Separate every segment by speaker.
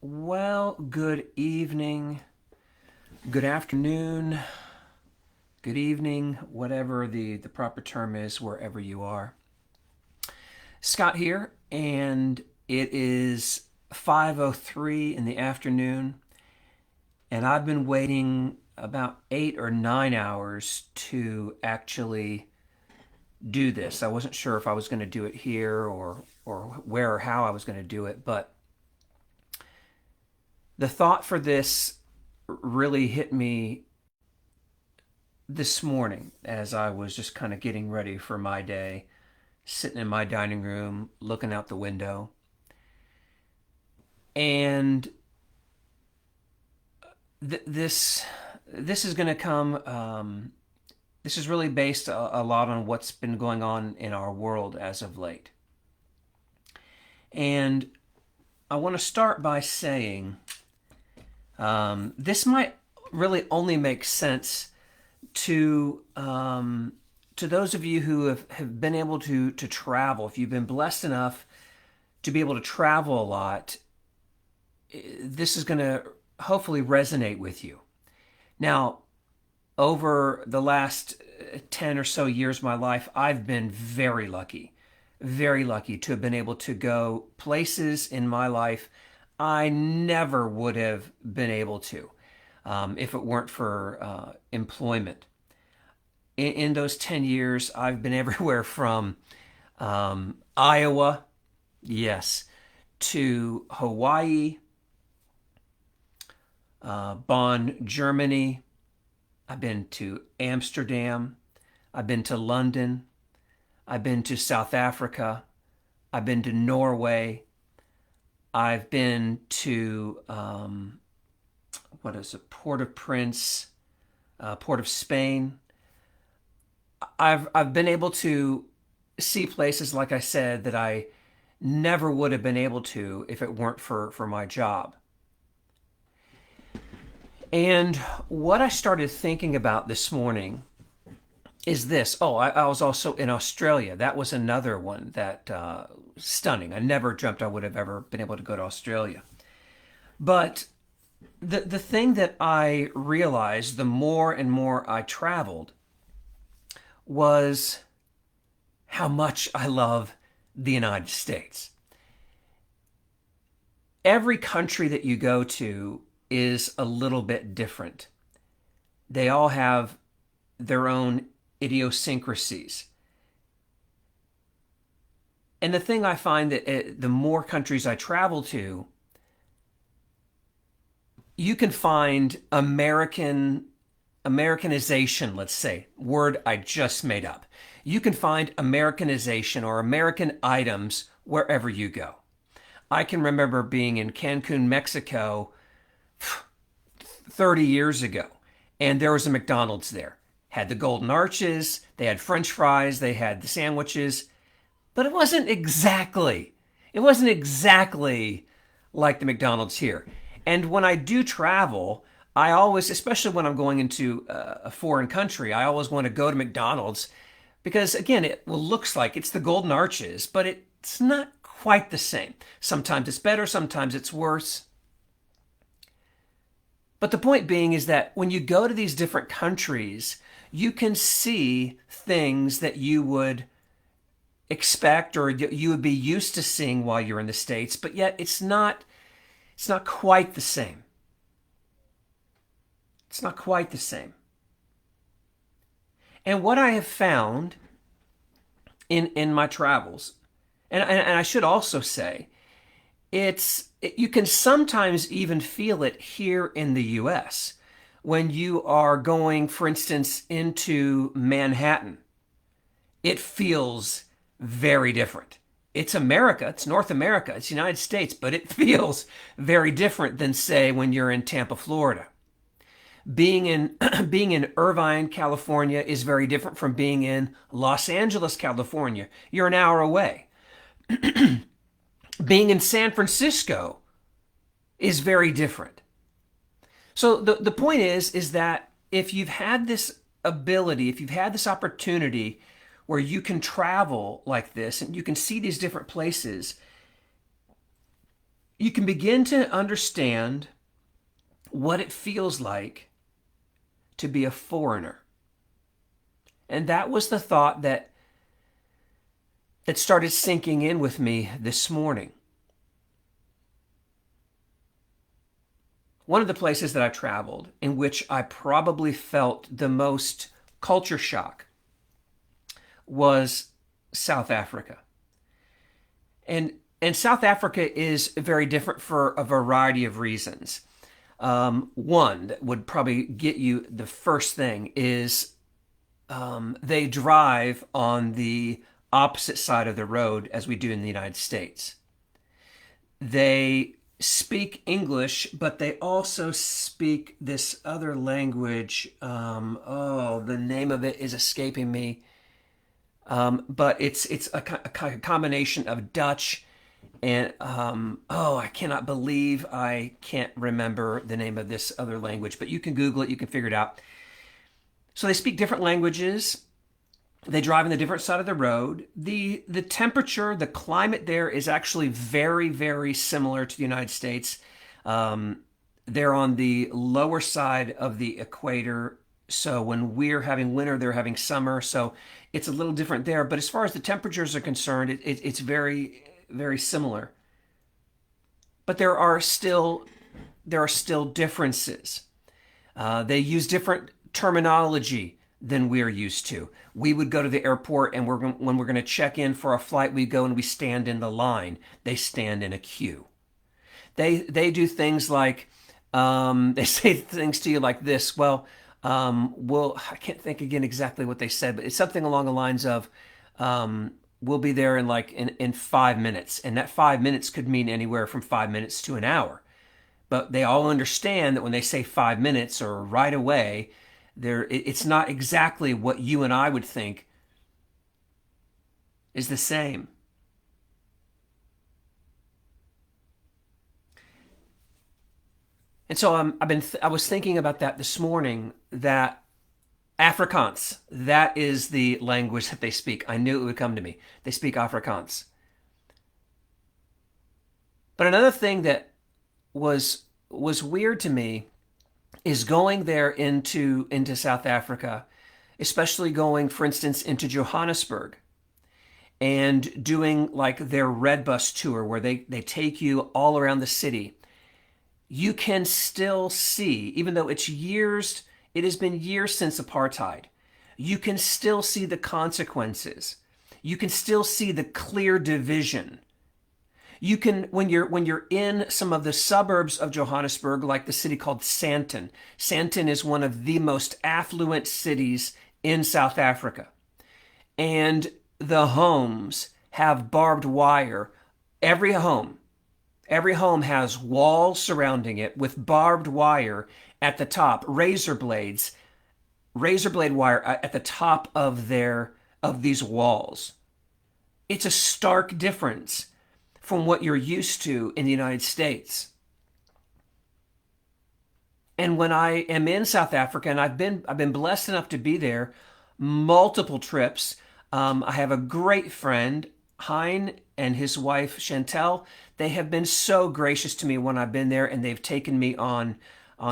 Speaker 1: Well, good evening, good afternoon, good evening, whatever the proper term is, wherever you are. Scott here, and it is 5:03 in the afternoon, and I've been waiting about 8 or 9 hours to actually do this. I wasn't sure if I was going to do it here or where or how I was going to do it, but the thought for this really hit me this morning as I was just kind of getting ready for my day, sitting in my dining room, looking out the window. And this is going to come. This is really based a lot on what's been going on in our world as of late. And I want to start by saying this might really only make sense to those of you who have been able to travel. If you've been blessed enough to be able to travel a lot, this is going to hopefully resonate with you. Now, over the last 10 or so years of my life, I've been very lucky to have been able to go places in my life I never would have been able to if it weren't for employment. In those 10 years, I've been everywhere from Iowa, yes, to Hawaii, Bonn, Germany. I've been to Amsterdam. I've been to London. I've been to South Africa. I've been to Norway. I've been to, what is it, Port-au-Prince, Port of Spain. I've been able to see places, like I said, that I never would have been able to if it weren't for my job. And what I started thinking about this morning is this. Oh, I was also in Australia. That was another one that stunning. I never dreamt I would have ever been able to go to Australia. But the thing that I realized the more and more I traveled was how much I love the United States. Every country that you go to is a little bit different. They all have their own idiosyncrasies. And the thing I find that the more countries I travel to, you can find Americanization, let's say, word I just made up. You can find Americanization or American items wherever you go. I can remember being in Cancun, Mexico 30 years ago, and there was a McDonald's there. Had the golden arches, they had French fries, they had the sandwiches, but it wasn't exactly like the McDonald's here. And when I do travel, I always, especially when I'm going into a foreign country, I always want to go to McDonald's because, again, it looks like it's the golden arches, but it's not quite the same. Sometimes it's better, sometimes it's worse. But the point being is that when you go to these different countries, you can see things that you would expect or you would be used to seeing while you're in the States, but yet it's not quite the same. It's not quite the same. And what I have found in my travels, and I should also say, you can sometimes even feel it here in the U.S. when you are going, for instance, into Manhattan. It feels very different. It's America, it's North America, it's the United States, but it feels very different than, say, when you're in Tampa, Florida. Being in Irvine, California is very different from being in Los Angeles, California. You're an hour away. Being in San Francisco is very different. So the point is that if you've had this ability, if you've had this opportunity where you can travel like this and you can see these different places, you can begin to understand what it feels like to be a foreigner. And that was the thought that started sinking in with me this morning. One of the places that I traveled in which I probably felt the most culture shock was South Africa. And South Africa is very different for a variety of reasons. One that would probably get you the first thing is they drive on the opposite side of the road as we do in the United States. They speak English, but they also speak this other language. The name of it is escaping me. But it's a combination of Dutch and I cannot believe I can't remember the name of this other language. But you can Google it, you can figure it out. So they speak different languages. They drive on the different side of the road. The temperature, the climate there is actually very, very similar to the United States. They're on the lower side of the equator. So when we're having winter, they're having summer. So it's a little different there. But as far as the temperatures are concerned, it's very, very similar. But there are still differences. They use different terminology than we're used to. We would go to the airport, and when we're going to check in for a flight, we go and we stand in the line. They stand in a queue. They do things like they say things to you like this. I can't think again exactly what they said, but it's something along the lines of, we'll be there in 5 minutes. And that 5 minutes could mean anywhere from 5 minutes to an hour. But they all understand that when they say 5 minutes or right away, it's not exactly what you and I would think is the same. And so I was thinking about that this morning, that Afrikaans, that is the language that they speak. I knew it would come to me. They speak Afrikaans. But another thing that was weird to me is going there into South Africa, especially going, for instance, into Johannesburg and doing like their Red Bus tour where they take you all around the city. You can still see, even though it has been years since apartheid, you can still see the consequences. You can still see the clear division. You can, when you're in some of the suburbs of Johannesburg, like the city called Sandton. Sandton is one of the most affluent cities in South Africa. And the homes have barbed wire. Every home has walls surrounding it with barbed wire at the top, razor blade wire at the top of these walls. It's a stark difference from what you're used to in the United States. And when I am in South Africa, and I've been blessed enough to be there multiple trips. I have a great friend, Hein, and his wife Chantel. They have been so gracious to me when I've been there, and they've taken me on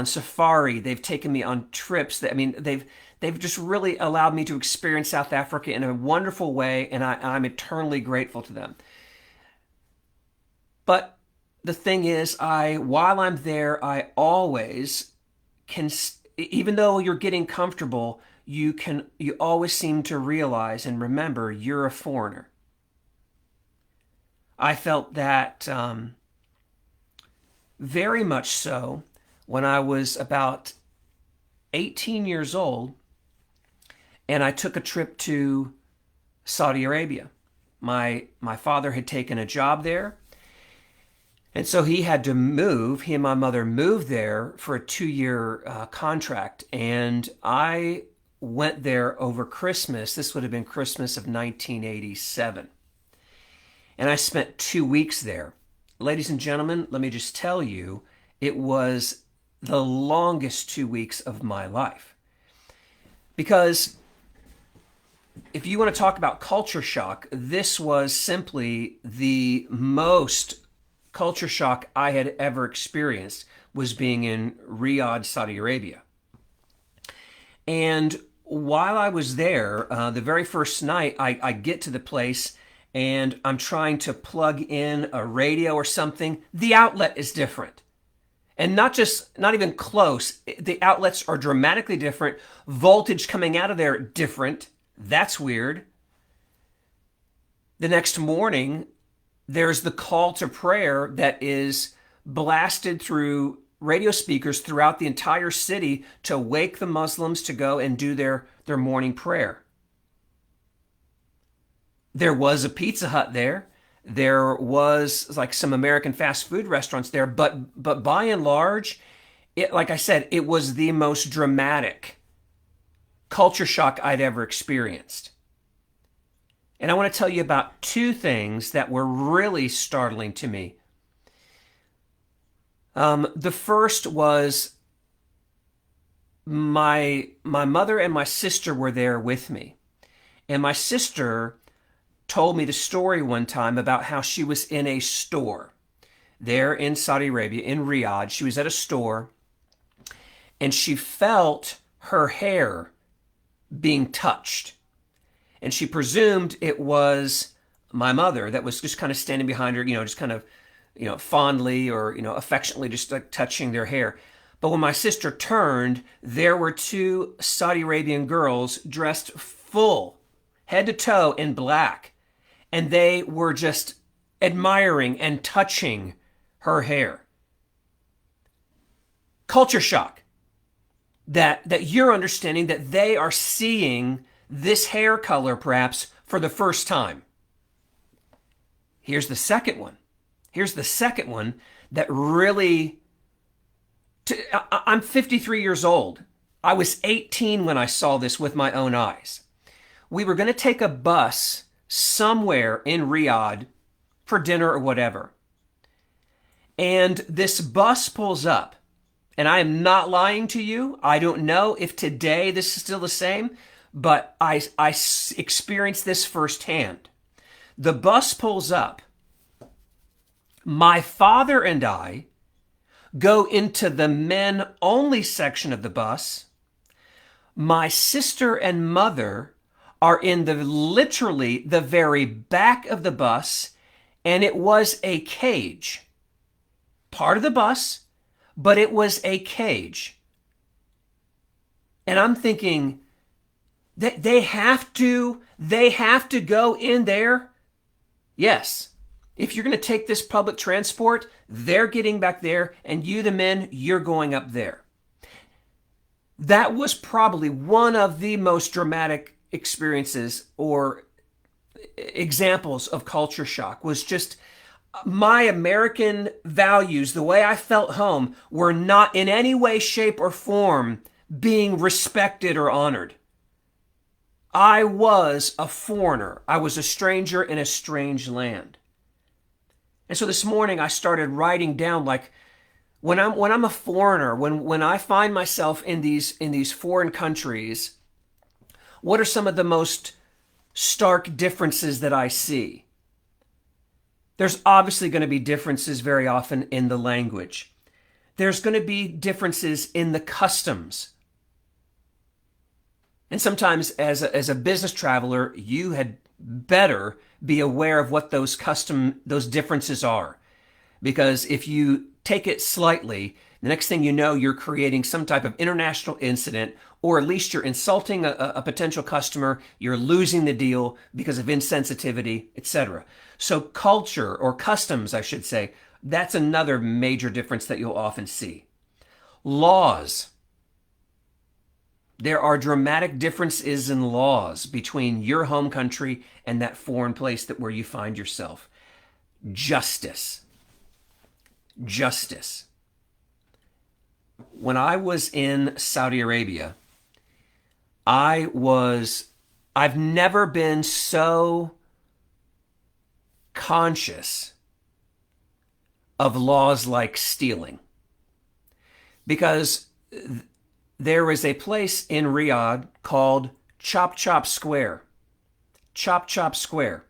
Speaker 1: safari. They've taken me on trips. They've just really allowed me to experience South Africa in a wonderful way, and I'm eternally grateful to them. But the thing is, while I'm there, I always can, even though you're getting comfortable, you always seem to realize and remember you're a foreigner. I felt that very much so when I was about 18 years old, and I took a trip to Saudi Arabia. My father had taken a job there, and so he had to move. He and my mother moved there for a 2-year contract, and I went there over Christmas. This would have been Christmas of 1987. And I spent 2 weeks there. Ladies and gentlemen, let me just tell you, it was the longest 2 weeks of my life. Because if you want to talk about culture shock, this was simply the most culture shock I had ever experienced was being in Riyadh, Saudi Arabia. And while I was there, the very first night, I get to the place and I'm trying to plug in a radio or something. The outlet is different. And not even close. The outlets are dramatically different. Voltage coming out of there, different. That's weird. The next morning, there's the call to prayer that is blasted through radio speakers throughout the entire city to wake the Muslims to go and do their morning prayer. There was a Pizza Hut there. There was like some American fast food restaurants there, but by and large, like I said, it was the most dramatic culture shock I'd ever experienced. And I want to tell you about two things that were really startling to me. The first was my mother and my sister were there with me. And my sister told me the story one time about how she was in a store there in Saudi Arabia, in Riyadh. She was at a store and she felt her hair being touched. And she presumed it was my mother that was just kind of standing behind her, just kind of, fondly or, affectionately just like touching their hair. But when my sister turned, there were two Saudi Arabian girls dressed full, head to toe in black. And they were just admiring and touching her hair. Culture shock. That you're understanding that they are seeing this hair color perhaps for the first time. Here's the second one. Here's the second one that really... I'm 53 years old. I was 18 when I saw this with my own eyes. We were going to take a bus somewhere in Riyadh for dinner or whatever. And this bus pulls up. And I am not lying to you. I don't know if today this is still the same, but I experienced this firsthand. The bus pulls up. My father and I go into the men only section of the bus. My sister and mother are in literally the very back of the bus, and it was a cage. Part of the bus, but it was a cage. And I'm thinking that they have to go in there. Yes. If you're going to take this public transport, they're getting back there, and you, the men, you're going up there. That was probably one of the most dramatic experiences or examples of culture shock. Was just my American values, the way I felt home, were not in any way, shape, or form being respected or honored. I was a foreigner. I was a stranger in a strange land. And so this morning I started writing down, like, when I'm a foreigner, when I find myself in these foreign countries, what are some of the most stark differences that I see? There's obviously going to be differences very often in the language. There's going to be differences in the customs. And sometimes as a business traveler, you had better be aware of what those differences are. Because if you take it slightly, the next thing you know, you're creating some type of international incident, or at least you're insulting a potential customer, you're losing the deal because of insensitivity, etc. So culture, or customs, I should say, that's another major difference that you'll often see. Laws. There are dramatic differences in laws between your home country and that foreign place where you find yourself. Justice. Justice. When I was in Saudi Arabia, I've never been so conscious of laws like stealing. Because there is a place in Riyadh called Chop Chop Square. Chop Chop Square.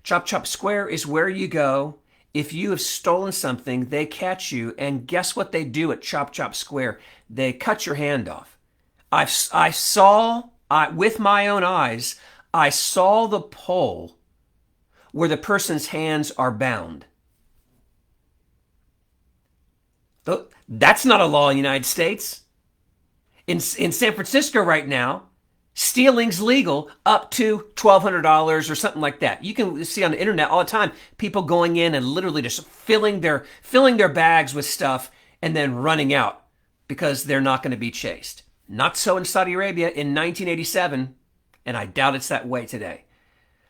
Speaker 1: Chop Chop Square is where you go If you have stolen something, they catch you, and guess what they do at Chop Chop Square? They cut your hand off. With my own eyes, I saw the pole where the person's hands are bound. That's not a law in the United States. In San Francisco right now, stealing's legal up to $1,200 or something like that. You can see on the internet all the time people going in and literally just filling their bags with stuff and then running out because they're not going to be chased. Not so in Saudi Arabia in 1987, and I doubt it's that way today.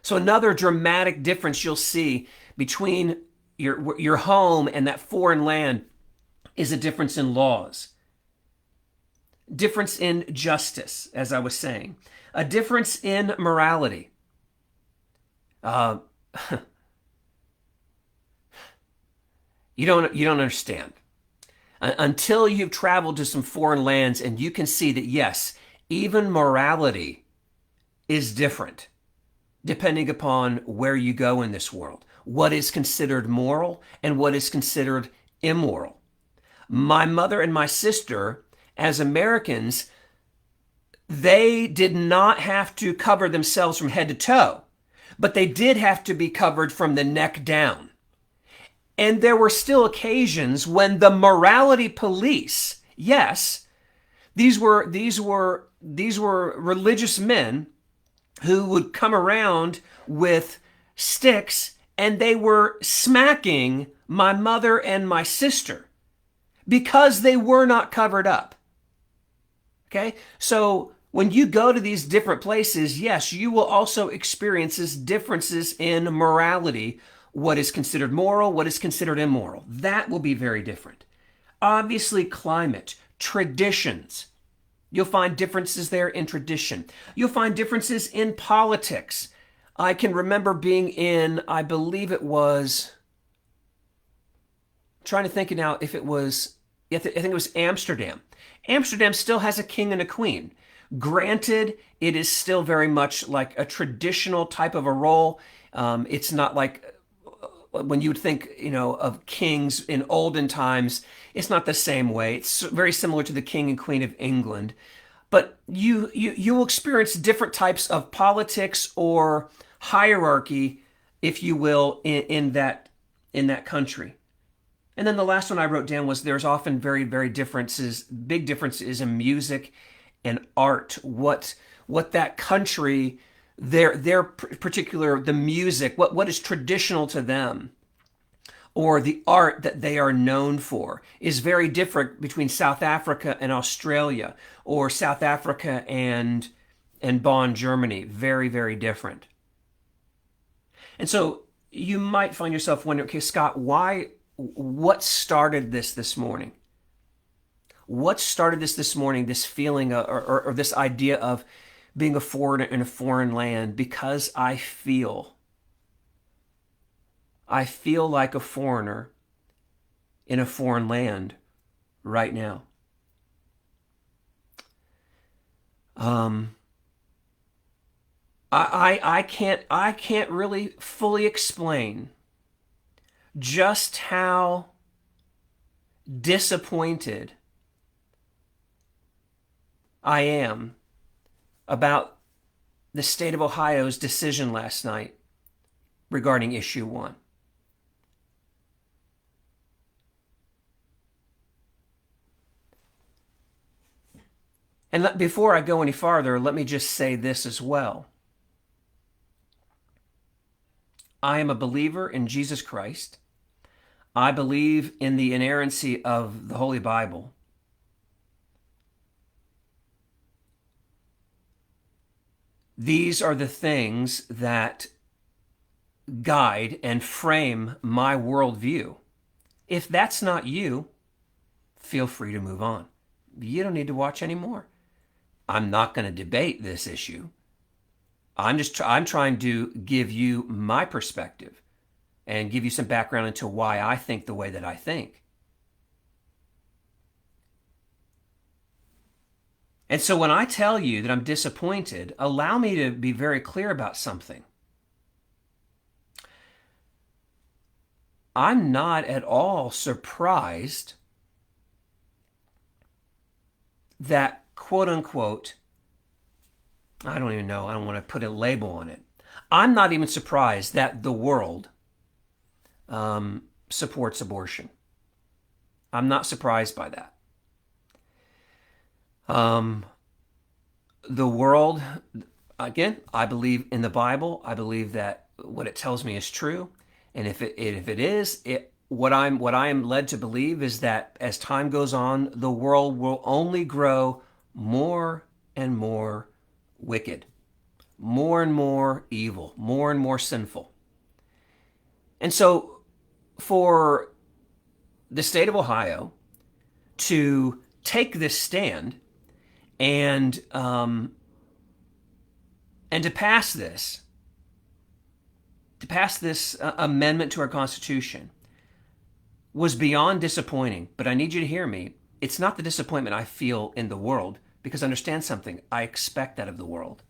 Speaker 1: So another dramatic difference you'll see between your home and that foreign land is a difference in laws. Difference in justice, as I was saying. A difference in morality. You don't understand. Until you've traveled to some foreign lands and you can see that, yes, even morality is different depending upon where you go in this world. What is considered moral and what is considered immoral. My mother and my sister, as Americans, they did not have to cover themselves from head to toe, but they did have to be covered from the neck down. And there were still occasions when the morality police, yes, these were religious men who would come around with sticks and they were smacking my mother and my sister because they were not covered up. Okay? So when you go to these different places, yes, you will also experience differences in morality. What is considered moral, what is considered immoral. That will be very different. Obviously, climate, traditions. You'll find differences there in tradition. You'll find differences in politics. I can remember being in, I believe it was, I'm trying to think now if it was, I think it was Amsterdam. Amsterdam still has a king and a queen. Granted, it is still very much like a traditional type of a role. It's not like when you would think, of kings in olden times, it's not the same way. It's very similar to the king and queen of England. But you will experience different types of politics or hierarchy, if you will, in that country. And then the last one I wrote down was there's often very, very big differences in music and art. What that country, their particular, the music, what is traditional to them, or the art that they are known for, is very different between South Africa and Australia, or South Africa and Bonn, Germany. Very, very different. And so you might find yourself wondering, okay, Scott, what started this morning? What started this morning, this feeling or this idea of being a foreigner in a foreign land? Because I feel like a foreigner in a foreign land right now. I can't really fully explain just how disappointed I am about the state of Ohio's decision last night regarding issue 1. And before I go any farther, let me just say this as well. I am a believer in Jesus Christ. I believe in the inerrancy of the Holy Bible. These are the things that guide and frame my worldview. If that's not you, feel free to move on. You don't need to watch anymore. I'm not going to debate this issue. I'm trying to give you my perspective and give you some background into why I think the way that I think. And so when I tell you that I'm disappointed, allow me to be very clear about something. I'm not at all surprised that, quote unquote, I don't even know, I don't want to put a label on it. I'm not even surprised that the world supports abortion. I'm not surprised by that. The world, again, I believe in the Bible. I believe that what it tells me is true. And if it is, what I am led to believe is that as time goes on, the world will only grow more and more wicked, more and more evil, more and more sinful. And so for the state of Ohio to take this stand and to pass this amendment to our Constitution was beyond disappointing. But I need you to hear me. It's not the disappointment I feel in the world, because understand something. I expect that of the world.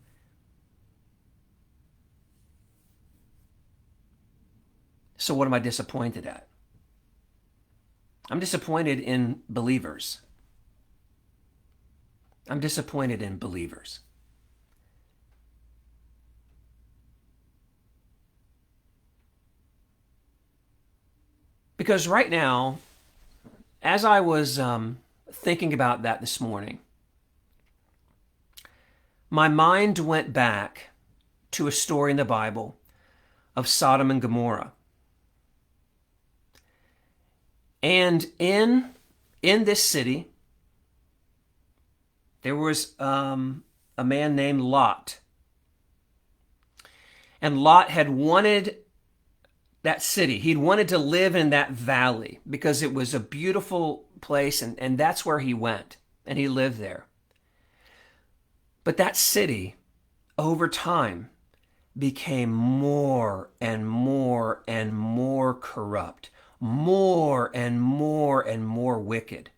Speaker 1: So what am I disappointed at? I'm disappointed in believers. I'm disappointed in believers. Because right now, as I was thinking about that this morning, my mind went back to a story in the Bible of Sodom and Gomorrah. And in this city, there was a man named Lot. And Lot had wanted that city. He'd wanted to live in that valley because it was a beautiful place, and that's where he went, and he lived there. But that city, over time, became more and more and more corrupt, more and more and more wicked.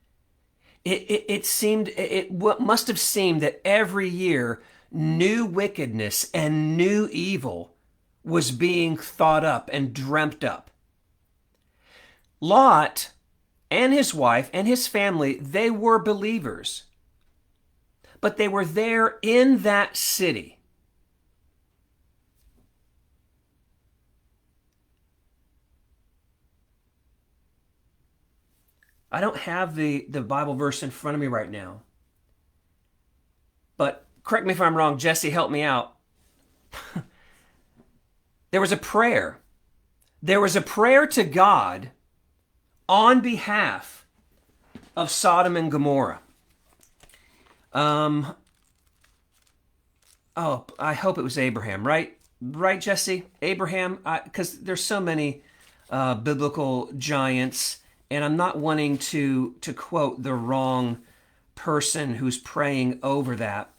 Speaker 1: It must have seemed that every year new wickedness and new evil was being thought up and dreamt up. Lot and his wife and his family, they were believers, but they were there in that city. I don't have the Bible verse in front of me right now, but correct me if I'm wrong, Jesse, help me out. There was a prayer. There was a prayer to God on behalf of Sodom and Gomorrah. I hope it was Abraham, right? Right, Jesse? Abraham? Because there's so many biblical giants, and I'm not wanting to quote the wrong person who's praying over that.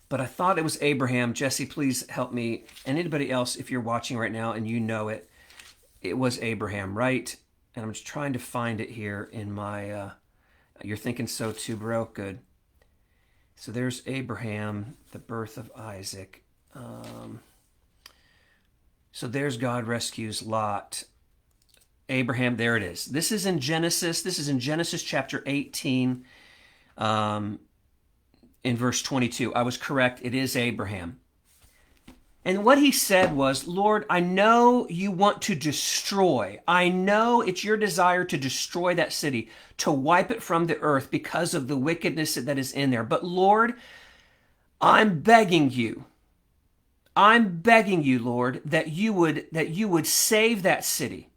Speaker 1: But I thought it was Abraham. Jesse, please help me. And anybody else, if you're watching right now and you know it, it was Abraham, right? And I'm just trying to find it here in my, you're thinking so too, bro? Good. So there's Abraham, the birth of Isaac. So there's God rescues Lot. Abraham, there it is. This is in Genesis. This is in Genesis chapter 18. In verse 22, I was correct. It is Abraham. And what he said was, Lord, I know you want to destroy. I know it's your desire to destroy that city, to wipe it from the earth because of the wickedness that is in there. But Lord, I'm begging you, Lord, that you would save that city,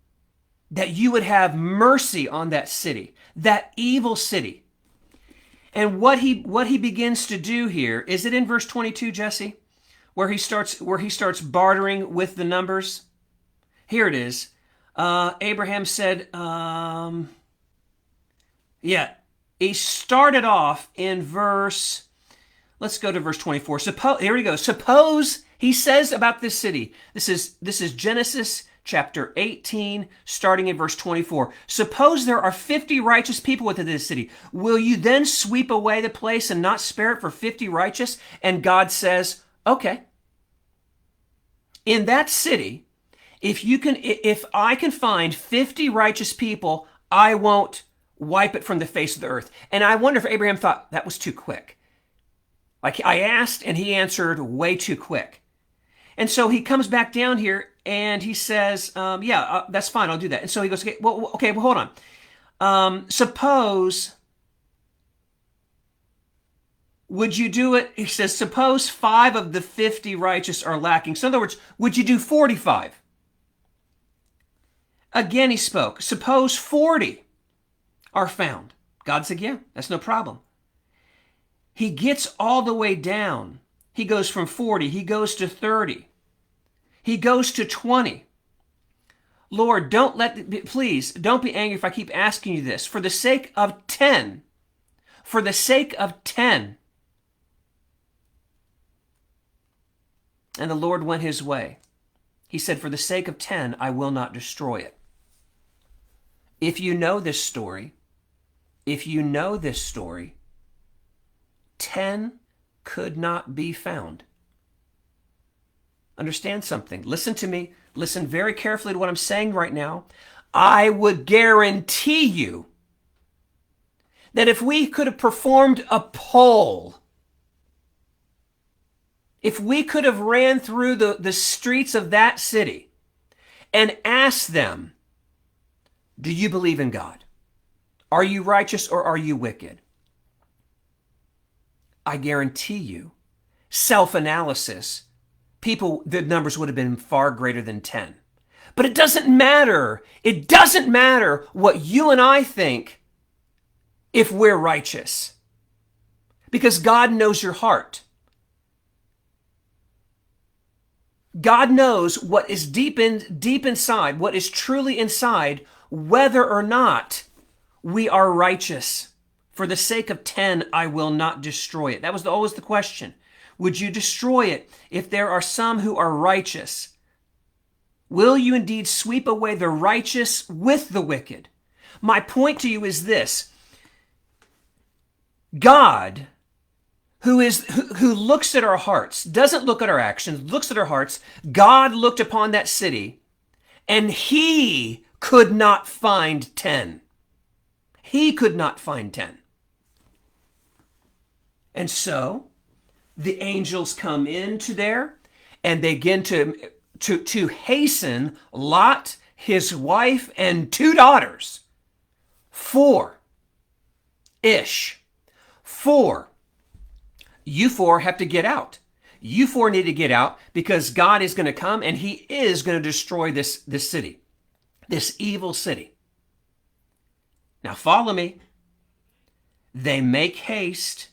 Speaker 1: that you would have mercy on that city, that evil city. And what he begins to do here, is it in verse 22, Jesse, where he starts bartering with the numbers? Here it is. Abraham said, he started off in verse, let's go to verse 24. Here we go. Suppose, he says about this city, this is Genesis chapter 18, starting in verse 24. Suppose there are 50 righteous people within this city. Will you then sweep away the place and not spare it for 50 righteous? And God says, okay. In that city, if I can find 50 righteous people, I won't wipe it from the face of the earth. And I wonder if Abraham thought that was too quick. Like I asked and he answered way too quick. And so he comes back down here and he says, that's fine. I'll do that. And so he goes, okay, hold on. Suppose, would you do it? He says, suppose 5 of the 50 righteous are lacking. So in other words, would you do 45? Again, he spoke, suppose 40 are found. God said, yeah, that's no problem. He gets all the way down. He goes from 40, he goes to 30. He goes to 20. Lord, please don't be angry if I keep asking you this. For the sake of 10, for the sake of 10. And the Lord went his way. He said, for the sake of 10, I will not destroy it. If you know this story, 10 could not be found. Understand something. Listen to me. Listen very carefully to what I'm saying right now. I would guarantee you that if we could have performed a poll, if we could have ran through the streets of that city and asked them, do you believe in God? Are you righteous or are you wicked? I guarantee you, self-analysis, the numbers would have been far greater than 10. But it doesn't matter. It doesn't matter what you and I think if we're righteous. Because God knows your heart. God knows what is deep inside, what is truly inside, whether or not we are righteous. For the sake of 10, I will not destroy it. That was always the question. Would you destroy it if there are some who are righteous? Will you indeed sweep away the righteous with the wicked? My point to you is this. God, who looks at our hearts, doesn't look at our actions, looks at our hearts. God looked upon that city and he could not find 10. He could not find 10. And so the angels come into there and they begin to hasten Lot, his wife, and 2 daughters. 4-ish. 4. You 4 have to get out. You 4 need to get out because God is going to come and he is going to destroy this city, this evil city. Now follow me. They make haste.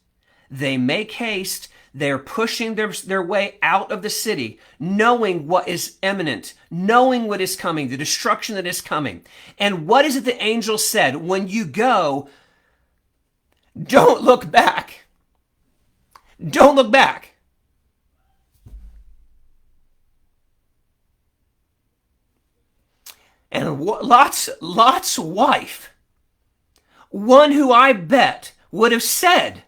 Speaker 1: They're pushing their way out of the city, knowing what is imminent, knowing what is coming, the destruction that is coming. And what is it the angel said? When you go, don't look back. Don't look back. And Lot's wife, one who I bet would have said,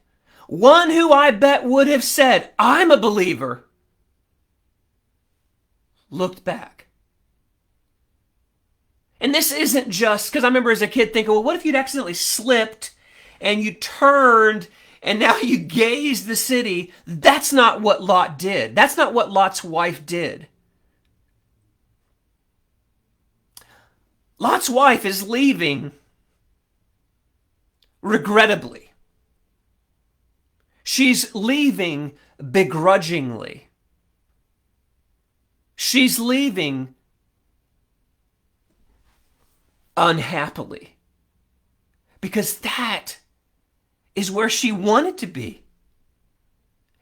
Speaker 1: I'm a believer, looked back. And this isn't just, because I remember as a kid thinking, well, what if you'd accidentally slipped and you turned and now you gazed the city? That's not what Lot did. That's not what Lot's wife did. Lot's wife is leaving regrettably. She's leaving begrudgingly. She's leaving unhappily. Because that is where she wanted to be.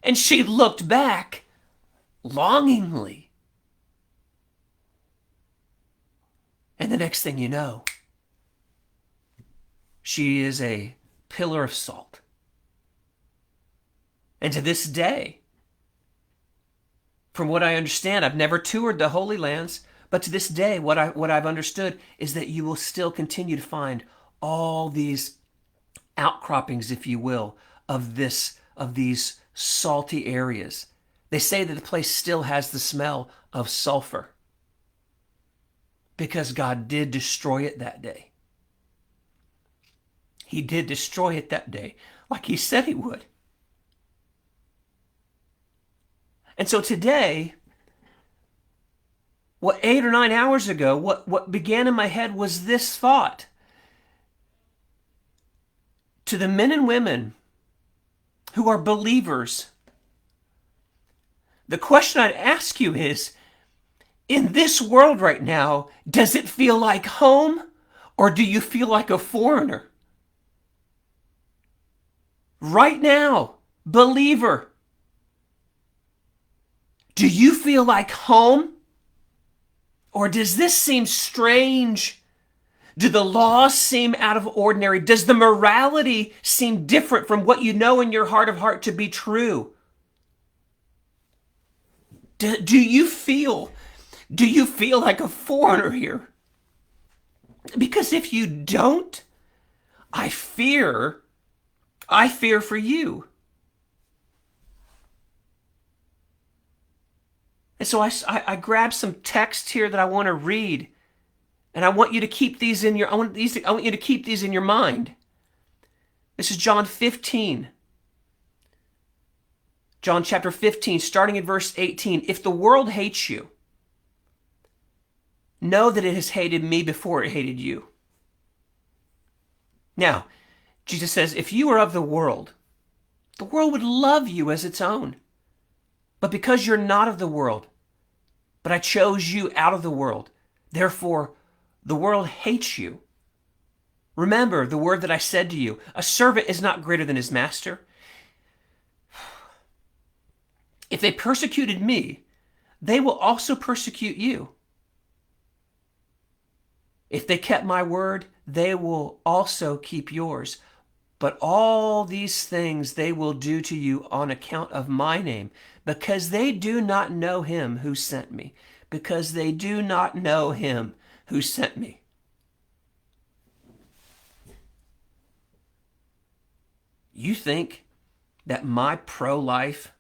Speaker 1: And she looked back longingly. And the next thing you know, she is a pillar of salt. And to this day, from what I understand, I've never toured the Holy Lands, but to this day, what I've understood is that you will still continue to find all these outcroppings, if you will, of these salty areas. They say that the place still has the smell of sulfur. because God did destroy it that day. He did destroy it that day, like he said he would. And so today, 8 or 9 hours ago, what began in my head was this thought. To the men and women who are believers, the question I'd ask you is, in this world right now, does it feel like home, or do you feel like a foreigner? Right now, believer, do you feel like home? Or does this seem strange? Do the laws seem out of ordinary? Does the morality seem different from what you know in your heart of heart to be true? Do you feel like a foreigner here? Because if you don't, I fear for you. And so I grabbed some text here that I want to read, and I want you to keep these in your I want you to keep these in your mind. This is John 15. John chapter 15, starting at verse 18. If the world hates you, know that it has hated me before it hated you. Now, Jesus says, if you were of the world would love you as its own. But because you're not of the world, but I chose you out of the world, therefore the world hates you. Remember the word that I said to you, a servant is not greater than his master. If they persecuted me, they will also persecute you. If they kept my word, they will also keep yours. But all these things they will do to you on account of my name, because they do not know him who sent me. Because they do not know him who sent me. You think that my pro-life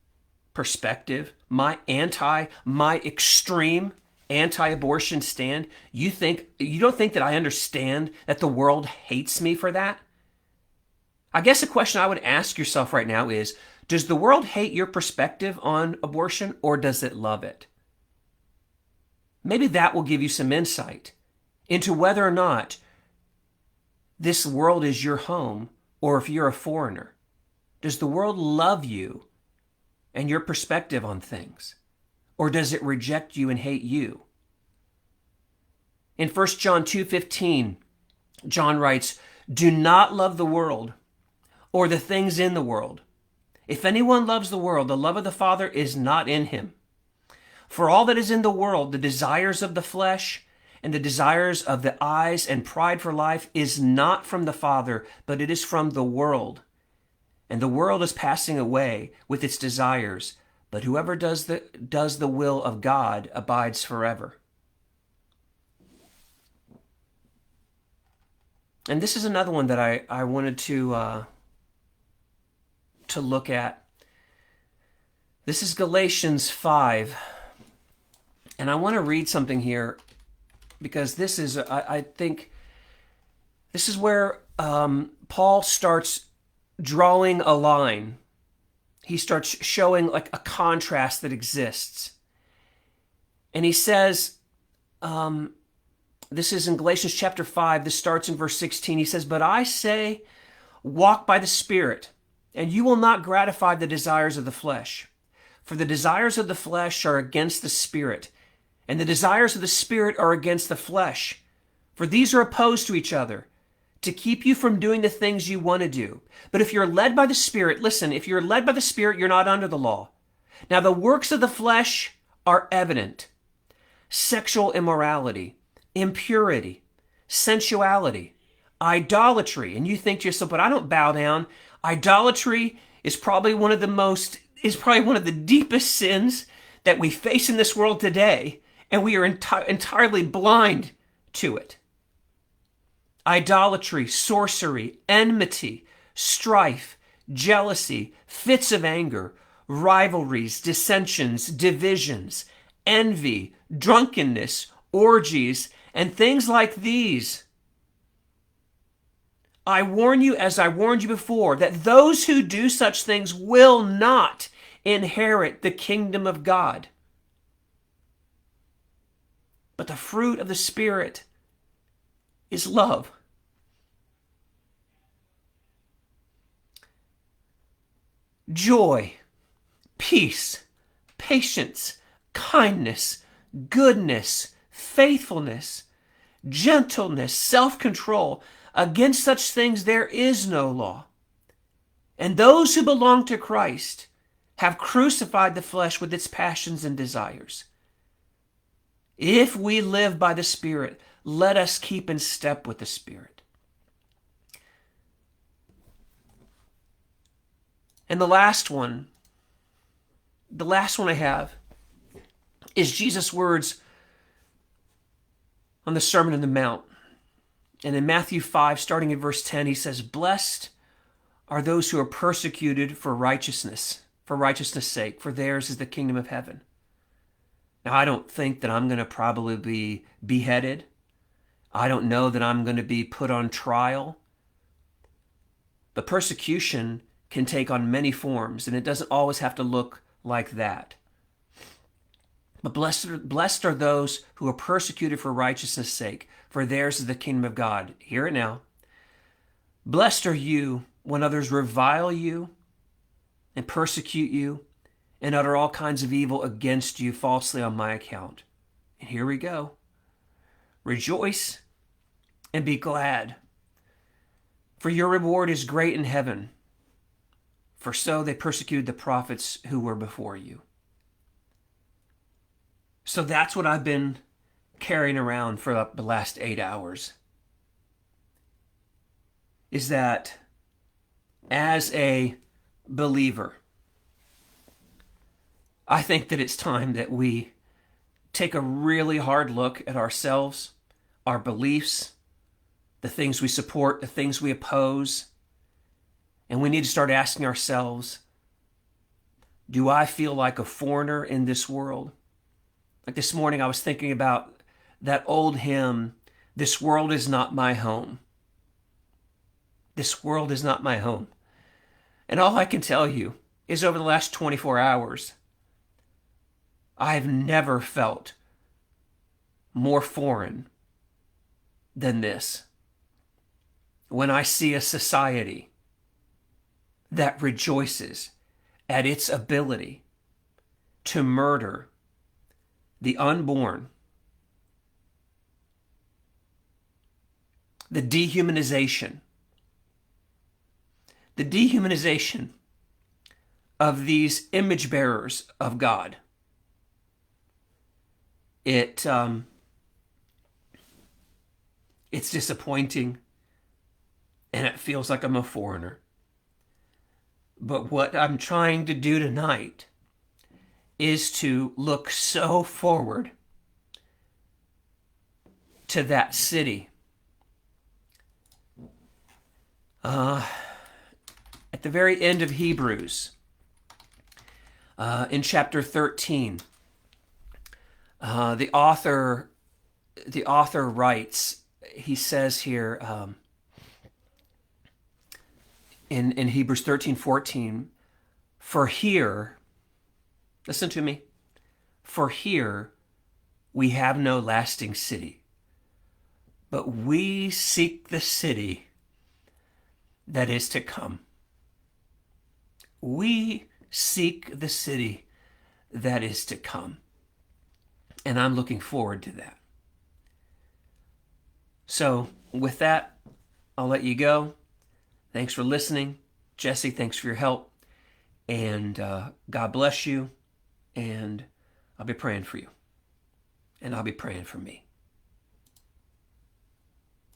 Speaker 1: perspective, my extreme anti-abortion stand, you don't think that I understand that the world hates me for that? I guess a question I would ask yourself right now is, does the world hate your perspective on abortion, or does it love it? Maybe that will give you some insight into whether or not this world is your home, or if you're a foreigner. Does the world love you and your perspective on things, or does it reject you and hate you? In 1 John 2:15, John writes, do not love the world or the things in the world. If anyone loves the world, the love of the Father is not in him. For all that is in the world, the desires of the flesh and the desires of the eyes and pride for life is not from the Father, but it is from the world. And the world is passing away with its desires, but whoever does the will of God abides forever. And this is another one that I wanted to look at. This is Galatians 5. And I want to read something here because this is, I think, this is where Paul starts drawing a line. He starts showing like a contrast that exists. And he says, this is in Galatians chapter 5, this starts in verse 16. He says, but I say, walk by the Spirit, and you will not gratify the desires of the flesh. For the desires of the flesh are against the Spirit, and the desires of the Spirit are against the flesh. For these are opposed to each other, to keep you from doing the things you want to do. But if you're led by the Spirit, listen, if you're led by the Spirit, you're not under the law. Now the works of the flesh are evident: sexual immorality, impurity, sensuality, idolatry. And you think to yourself, but I don't bow down. Idolatry is probably one of the deepest sins that we face in this world today, and we are entirely blind to it. Idolatry, sorcery, enmity, strife, jealousy, fits of anger, rivalries, dissensions, divisions, envy, drunkenness, orgies, and things like these. I warn you, as I warned you before, that those who do such things will not inherit the kingdom of God. But the fruit of the Spirit is love, joy, peace, patience, kindness, goodness, faithfulness, gentleness, self-control. Against such things there is no law. And those who belong to Christ have crucified the flesh with its passions and desires. If we live by the Spirit, let us keep in step with the Spirit. And the last one I have is Jesus' words on the Sermon on the Mount. And in Matthew 5, starting in verse 10, he says, "Blessed are those who are persecuted for righteousness' sake, for theirs is the kingdom of heaven." Now, I don't think that I'm going to probably be beheaded. I don't know that I'm going to be put on trial. But persecution can take on many forms, and it doesn't always have to look like that. But blessed are those who are persecuted for righteousness' sake, for theirs is the kingdom of God. Hear it now. Blessed are you when others revile you and persecute you and utter all kinds of evil against you falsely on my account. And here we go. Rejoice and be glad, for your reward is great in heaven, for so they persecuted the prophets who were before you. So that's what I've been carrying around for the last 8 hours. Is that as a believer, I think that it's time that we take a really hard look at ourselves, our beliefs, the things we support, the things we oppose. And we need to start asking ourselves, do I feel like a foreigner in this world? Like this morning, I was thinking about that old hymn, "This world is not my home." This world is not my home. And all I can tell you is over the last 24 hours, I've never felt more foreign than this. When I see a society that rejoices at its ability to murder the unborn, the dehumanization of these image bearers of God. It's disappointing, and it feels like I'm a foreigner. But what I'm trying to do tonight is to look so forward to that city. At the very end of Hebrews, in chapter 13, the author writes, he says here in Hebrews 13:14, "For here," listen to me, "for here we have no lasting city, but we seek the city that is to come." We seek the city that is to come. And I'm looking forward to that. So with that, I'll let you go. Thanks for listening. Jesse, thanks for your help. And God bless you. And I'll be praying for you. And I'll be praying for me.